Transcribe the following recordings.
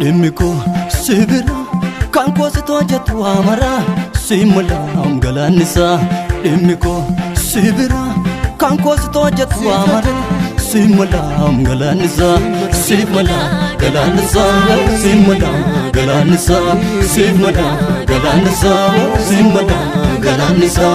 Dhimmiku sibira kan koositoo jettu amara simulaam galaannisa. Dhimmiku sibira kan koositoo jettu amara simulaam galaannisa. Simulaam galaannisa simulaam galaannisa simulaam galaannisa simulaam galaannisa.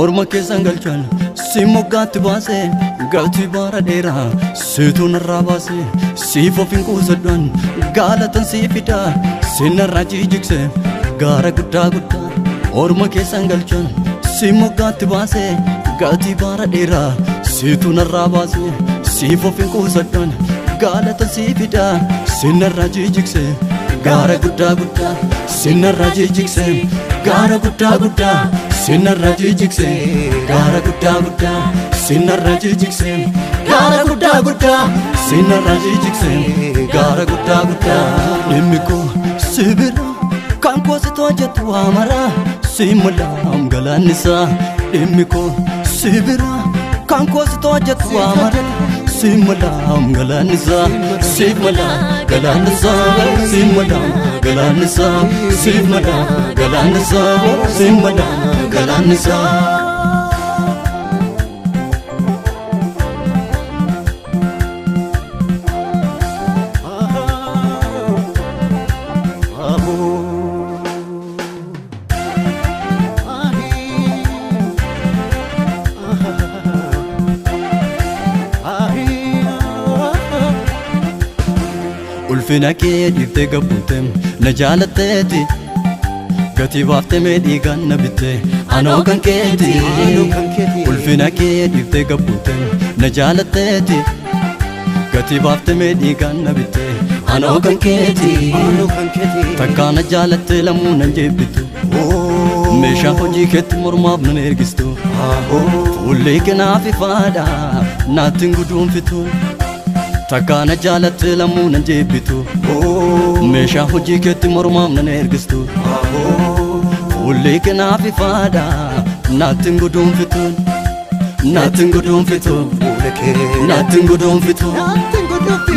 Orma keessa galchan si moggaatti baase galtii bara dheeraa situ narraa baase siif of hin quusadhan gaalatan si fida sinarraa jijjigse gaara guddaa guddaa. Orma keessa galchan si moggaatti baase galtii bara dheeraa situ narraa baase siif of hin quusadhan gaalatan si fida sinarraa jijjigse gaara guddaa guddaa. Sinarraa jijjigse gaara guddaa guddaa. Sinarraa jijjigse gaara guddaa guddaa. Sinarraa jijjigse gaara guddaa guddaa. Sinarraa jijjigse gaara guddaa guddaa. Dhimmiku sibira kan koositoo jettu amara simulaam galaannisa. Dhimmiku sibira kan koositoo jettu amara simulaam galaannisa. Simulaam galaannisa simulaam galaannisa simulaam galaannisa simulaam galaannisa. Ulfina kee dhiiftee gabbuute na jaalatteeti gatii baaftee mee dhiigaan na bitte anoo kan keeti. Ulfina kee dhiiftee gabbuute na jaalatteeti gatii baaftee mee dhiigaan na bitte anoo kan keeti. Takkaa na jaalattee lammuu nan jeebbitu meeshaa hojii keetti mormaaf nan ergistu fuullee kanaaf ifaadha naatti hin guduunfitu. Takkaa na jaalattee lammuu nan jeebbitu meeshaa hojii keetti mormaaf nan ergistu fuullee kanaaf ifaadha naatti hin guduunfitu. Naatti hin guduunfitu naatti hin guduunfitu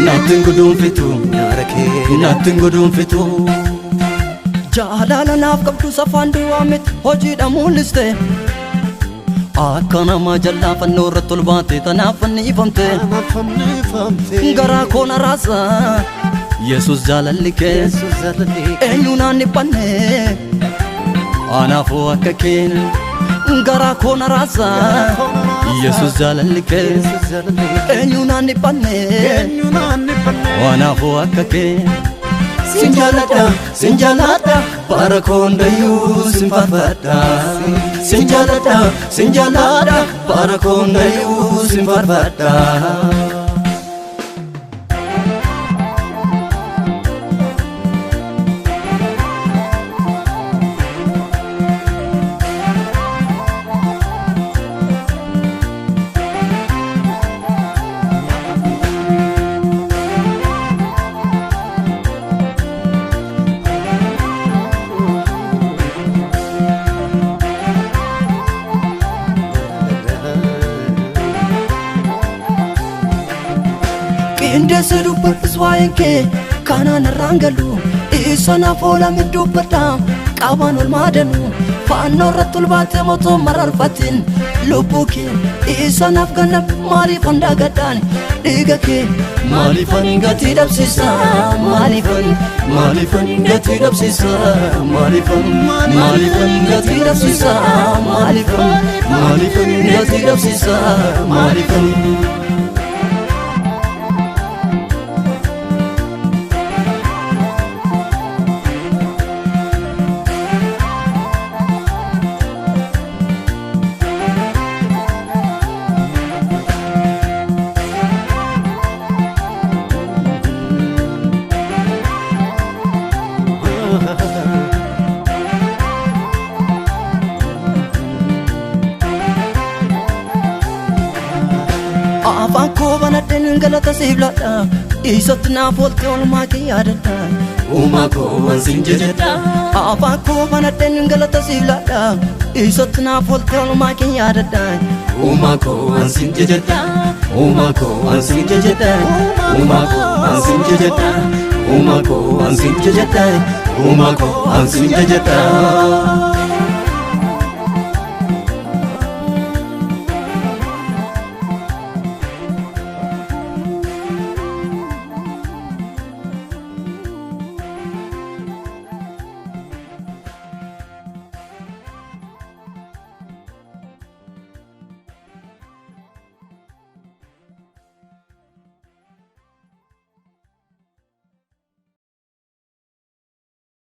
naatti hin guduunfitu naatti hin guduunfitu. Jaalala naaf qabdu safaan duwwaa miti hojiidha mul'iste akka nama jalaa fannoo irratti ol baate tanaaf fannifamte. Garaa koo na raasa Yesuus jaalalli kee eenyu naan dhiphanne anaafoo akka keen. Garaa koo na raasa Yesuus jaalalli kee eenyu naan dhiphanne anaafoo akka keen. Sinjaalladha bara koondayyuu sinfarfadha. Sinjaalladha bara koondayyuu sinfarfadha. Indeessa dubbadhus waa'een kee kanaan irraan galu isanaaf oolan dubbadha qabaan ol maadanu fannoo irratti ol baatee mootoo mararfatin lubbuu kee isanaaf ganna maaliif hundaagadhaan dhiiga kee maaliifan gatii dhabsiisa maaliifan gatii dhabsiisa maaliifan gatii dhabsiisa maaliifan gatii dhabsiisa maaliifan. afaan koo banadheen galata siif laadha isatti naaf oolte oolmaa kee yaadadha uumaa koo ansiin jajadha afaan koo banadheen galata siif laadha isatti naaf oolte oolmaa kee yaadadha uumaa koo ansiin jajadha uumaa koo ansiin jajadha uumaa koo ansiin jajadha uumaa koo ansiin jajadha uumaa koo ansiin jajadha